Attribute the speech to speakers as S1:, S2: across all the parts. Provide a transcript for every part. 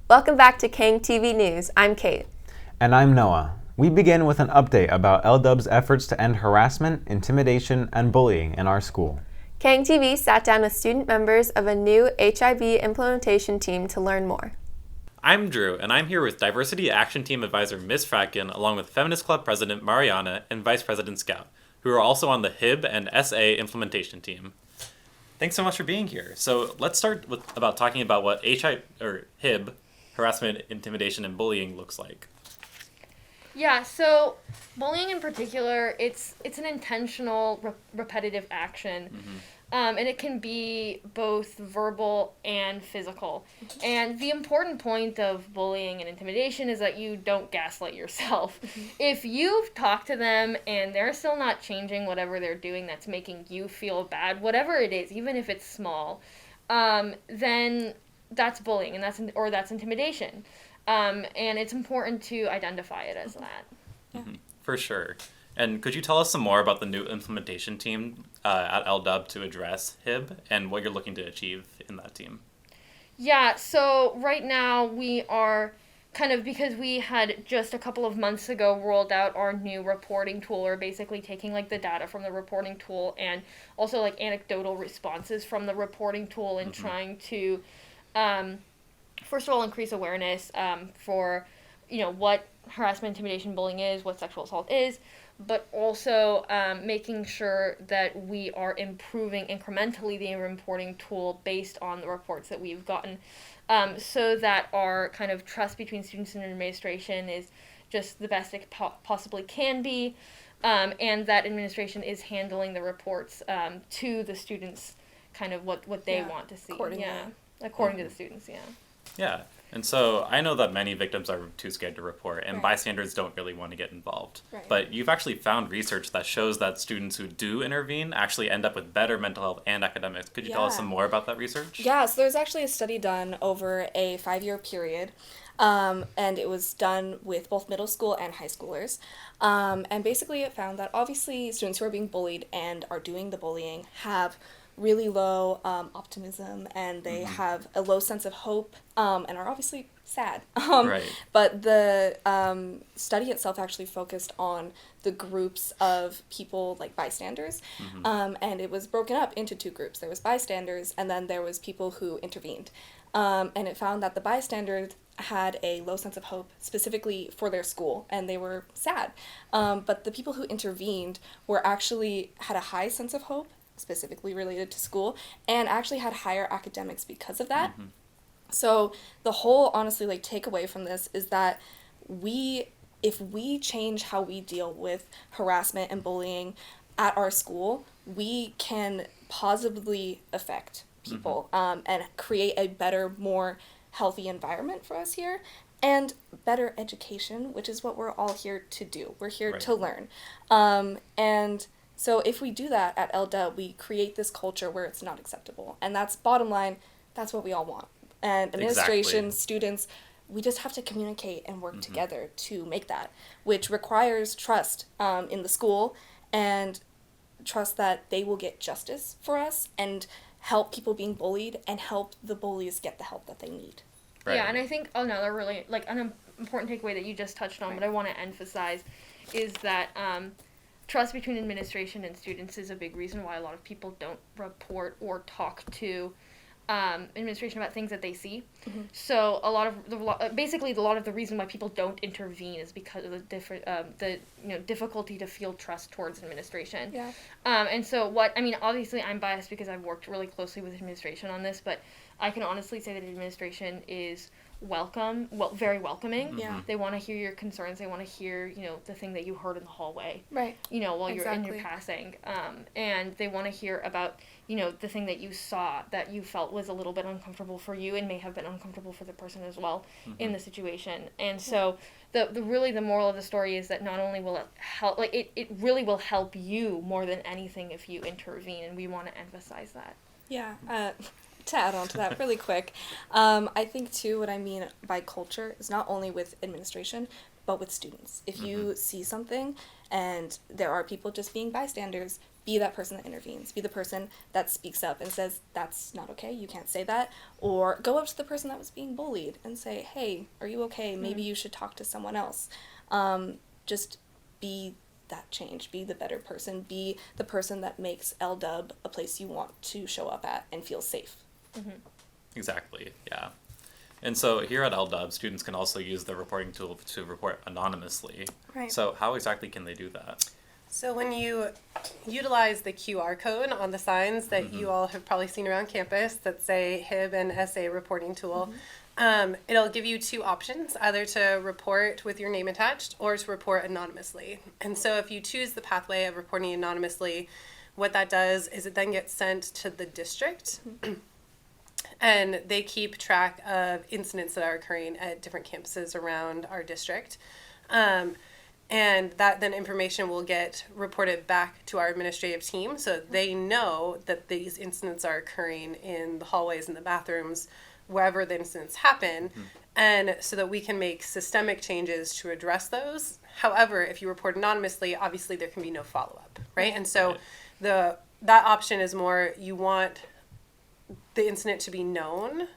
S1: Welcome back to KANG TV News. I'm Kate.
S2: And I'm Noah. We begin with an update about LDUB's efforts to end harassment, intimidation, and bullying in our school.
S1: KANG TV sat down with student members of a new HIB Implementation Team to learn more.
S3: I'm Drew, and I'm here with Diversity Action Team Advisor Ms. Fradkin, along with Feminist Club President Mariana and Vice President Scout, who are also on the HIB and SA Implementation Team. Thanks so much for being here. So let's start about talking about what HIB, Harassment, Intimidation, and Bullying looks like.
S4: Yeah, so bullying in particular, it's an intentional, repetitive action, and it can be both verbal and physical. And the important point of bullying and intimidation is that you don't gaslight yourself. If you've talked to them and they're still not changing whatever they're doing that's making you feel bad, whatever it is, even if it's small, then that's bullying and that's intimidation. And it's important to identify it as that.
S3: Mm-hmm. For sure. And could you tell us some more about the new implementation team at LDUB to address HIB and what you're looking to achieve in that team?
S4: Yeah, so right now we are because we had just a couple of months ago rolled out our new reporting tool, or basically taking the data from the reporting tool and also anecdotal responses from the reporting tool and trying to first of all increase awareness for what harassment, intimidation, bullying is, what sexual assault is, but also making sure that we are improving incrementally the reporting tool based on the reports that we've gotten, so that our kind of trust between students and administration is just the best it possibly can be, and that administration is handling the reports to the students kind of what they want to see. According to the students,
S3: Yeah, and so I know that many victims are too scared to report, and bystanders don't really want to get involved. Right. But you've actually found research that shows that students who do intervene actually end up with better mental health and academics. Could you tell us some more about that research?
S5: Yeah, so there's actually a study done over a 5-year period, and it was done with both middle school and high schoolers. And basically it found that obviously students who are being bullied and are doing the bullying have really low optimism, and they have a low sense of hope, and are obviously sad. But the study itself actually focused on the groups of people like bystanders, and it was broken up into 2 groups. There was bystanders, and then there was people who intervened. And it found that the bystanders had a low sense of hope specifically for their school, and they were sad. But the people who intervened had a high sense of hope, specifically related to school, and actually had higher academics because of that. So the whole, honestly, takeaway from this is that if we change how we deal with harassment and bullying at our school, we can positively affect people, and create a better, more healthy environment for us here, and better education, which is what we're all here to do. We're here to learn. And so if we do that at LDUB, we create this culture where it's not acceptable. And that's bottom line, that's what we all want. And administration, students, we just have to communicate and work together to make that, which requires trust in the school, and trust that they will get justice for us and help people being bullied and help the bullies get the help that they need.
S4: Right. Yeah, and I think another really, an important takeaway that you just touched on, but I want to emphasize, is that trust between administration and students is a big reason why a lot of people don't report or talk to administration about things that they see. So a lot of the reason why people don't intervene is because of the difficulty to feel trust towards administration. Yeah. And so obviously I'm biased because I've worked really closely with administration on this, but I can honestly say that administration is very welcoming. Yeah. They want to hear your concerns. They want to hear, the thing that you heard in the hallway. Right. While you're in your passing. And they want to hear about, the thing that you saw that you felt was a little bit uncomfortable for you and may have been uncomfortable for the person as well in the situation. And so the moral of the story is that not only will it help, it really will help you more than anything if you intervene, and we want to emphasize that.
S5: Yeah. To add on to that really quick, I think too what I mean by culture is not only with administration, but with students. If you see something and there are people just being bystanders, be that person that intervenes. Be the person that speaks up and says, that's not okay, you can't say that. Or go up to the person that was being bullied and say, hey, are you okay? Maybe you should talk to someone else. Just be that change. Be the better person. Be the person that makes LDUB a place you want to show up at and feel safe.
S3: Exactly, yeah. And so here at LDUB, students can also use the reporting tool to report anonymously.
S6: Right.
S3: So how exactly can they do that?
S6: So when you utilize the QR code on the signs that you all have probably seen around campus that say HIB and SA reporting tool, it'll give you two options, either to report with your name attached or to report anonymously. And so if you choose the pathway of reporting anonymously, what that does is it then gets sent to the district and they keep track of incidents that are occurring at different campuses around our district. And that then information will get reported back to our administrative team so they know that these incidents are occurring in the hallways and the bathrooms, wherever the incidents happen, and so that we can make systemic changes to address those. However, if you report anonymously, obviously there can be no follow-up, right? And so that option is more, you want the incident to be known,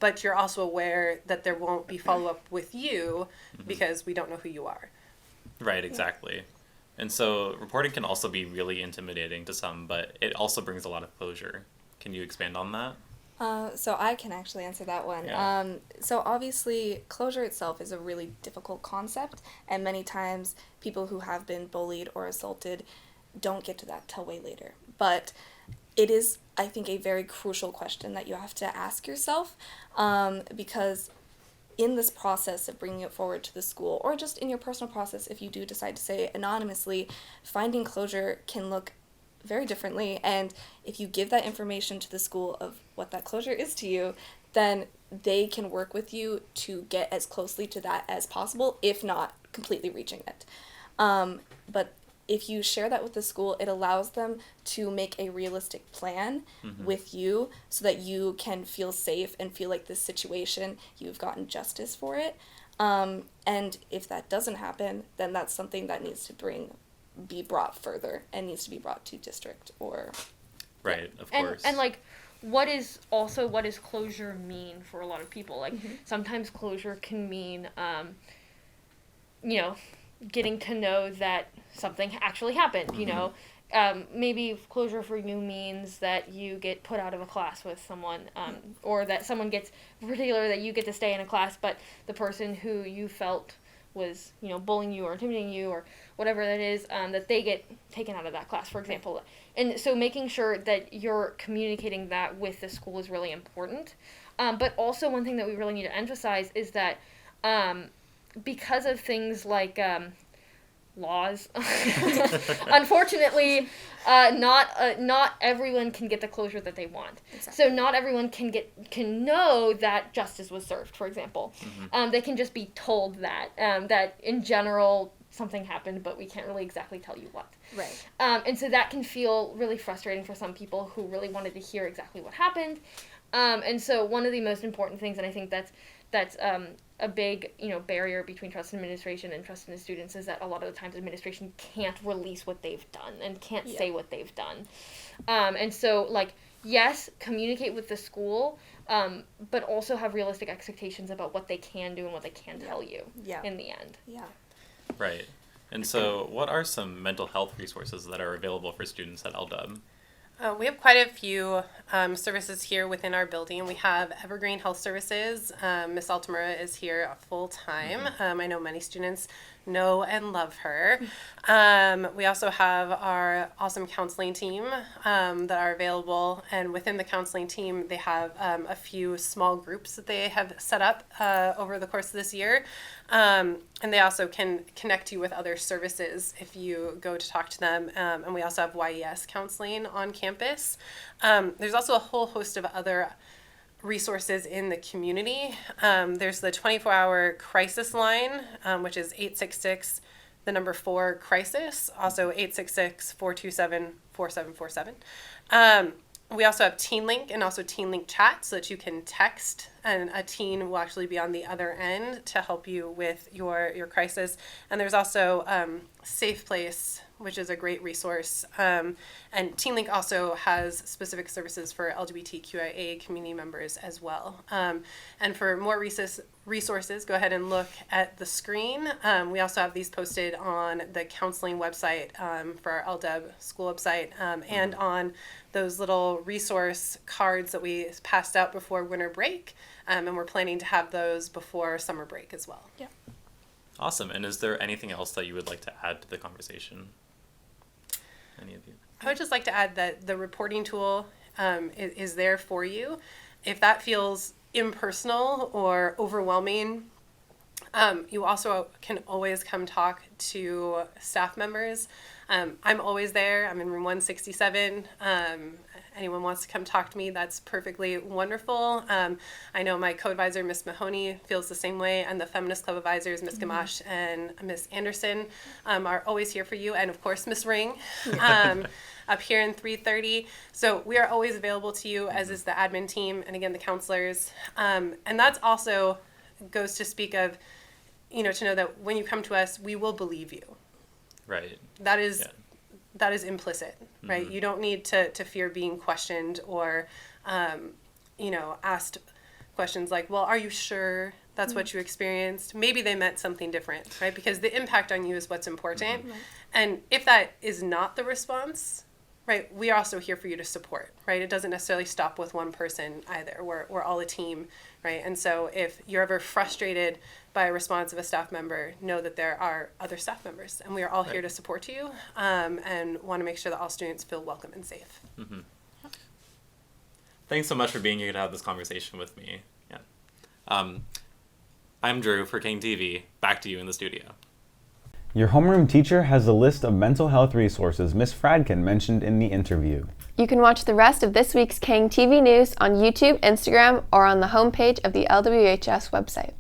S6: but you're also aware that there won't be follow-up with you because we don't know who you are.
S3: Right, exactly. And so reporting can also be really intimidating to some, but it also brings a lot of closure. Can you expand on that?
S5: So I can actually answer that one.
S3: Yeah.
S5: So obviously, closure itself is a really difficult concept, and many times people who have been bullied or assaulted don't get to that till way later. But it is, I think, a very crucial question that you have to ask yourself, because in this process of bringing it forward to the school, or just in your personal process, if you do decide to say it anonymously, finding closure can look very differently. And if you give that information to the school of what that closure is to you, then they can work with you to get as closely to that as possible, if not completely reaching it. But if you share that with the school, it allows them to make a realistic plan with you so that you can feel safe and feel like this situation, you've gotten justice for it. And if that doesn't happen, then that's something that needs to be brought further and needs to be brought to district or...
S3: Right, of course.
S4: And like, what does closure mean for a lot of people? Like, sometimes closure can mean, getting to know that something actually happened, you know. Maybe closure for you means that you get put out of a class with someone, or that someone gets, particular that you get to stay in a class, but the person who you felt was, bullying you or intimidating you or whatever that is, that they get taken out of that class, for example. And so making sure that you're communicating that with the school is really important. But also one thing that we really need to emphasize is that because of things like laws, unfortunately, not everyone can get the closure that they want. Exactly. So not everyone can know that justice was served, for example. They can just be told that in general something happened, but we can't really exactly tell you what.
S5: Right.
S4: And so that can feel really frustrating for some people who really wanted to hear exactly what happened. And so one of the most important things, and I think that's a big, barrier between trust in administration and trust in the students, is that a lot of the times administration can't release what they've done and can't say what they've done. And so, yes, communicate with the school, but also have realistic expectations about what they can do and what they can tell you in the end.
S5: Yeah.
S3: Right. And so what are some mental health resources that are available for students at LDUB?
S6: We have quite a few services here within our building. We have Evergreen Health Services. Miss Altamura is here full time. I know many students know and love her. We also have our awesome counseling team that are available, and within the counseling team they have a few small groups that they have set up over the course of this year, and they also can connect you with other services if you go to talk to them, and we also have YES counseling on campus. There's also a whole host of other resources in the community. There's the 24-hour crisis line, which is 866 the number 4 crisis, also 866-427-4747. We also have TeenLink and also TeenLink chat so that you can text and a teen will actually be on the other end to help you with your crisis. And there's also Safe Place, which is a great resource. And TeenLink also has specific services for LGBTQIA community members as well. And for more resources, go ahead and look at the screen. We also have these posted on the counseling website for our LDEB school website, and on those little resource cards that we passed out before winter break. And we're planning to have those before summer break as well.
S5: Yeah.
S3: Awesome. And is there anything else that you would like to add to the conversation? Any of you?
S6: I would just like to add that the reporting tool is there for you. If that feels impersonal or overwhelming, you also can always come talk to staff members. I'm always there. I'm in room 167. Anyone wants to come talk to me, that's perfectly wonderful. I know my co-advisor, Ms. Mahoney, feels the same way, and the Feminist Club advisors, Ms. Gamache and Ms. Anderson, are always here for you, and of course, Ms. Ring, up here in 330. So we are always available to you, as is the admin team, and again, the counselors. And that's also goes to speak of, to know that when you come to us, we will believe you.
S3: Right.
S6: That is implicit, right?
S3: Mm-hmm.
S6: You don't need to fear being questioned or, asked questions like, well, are you sure that's what you experienced? Maybe they meant something different, right? Because the impact on you is what's important.
S5: Right.
S6: And if that is not the response, right, we are also here for you to support, right? It doesn't necessarily stop with one person either. We're all a team, right? And so if you're ever frustrated by a response of a staff member, know that there are other staff members, and we are all here to support you, and want to make sure that all students feel welcome and safe.
S3: Mm-hmm. Thanks so much for being here to have this conversation with me. Yeah. I'm Drew for KANG TV. Back to you in the studio.
S2: Your homeroom teacher has a list of mental health resources Ms. Fradkin mentioned in the interview.
S1: You can watch the rest of this week's KANG TV news on YouTube, Instagram, or on the homepage of the LWHS website.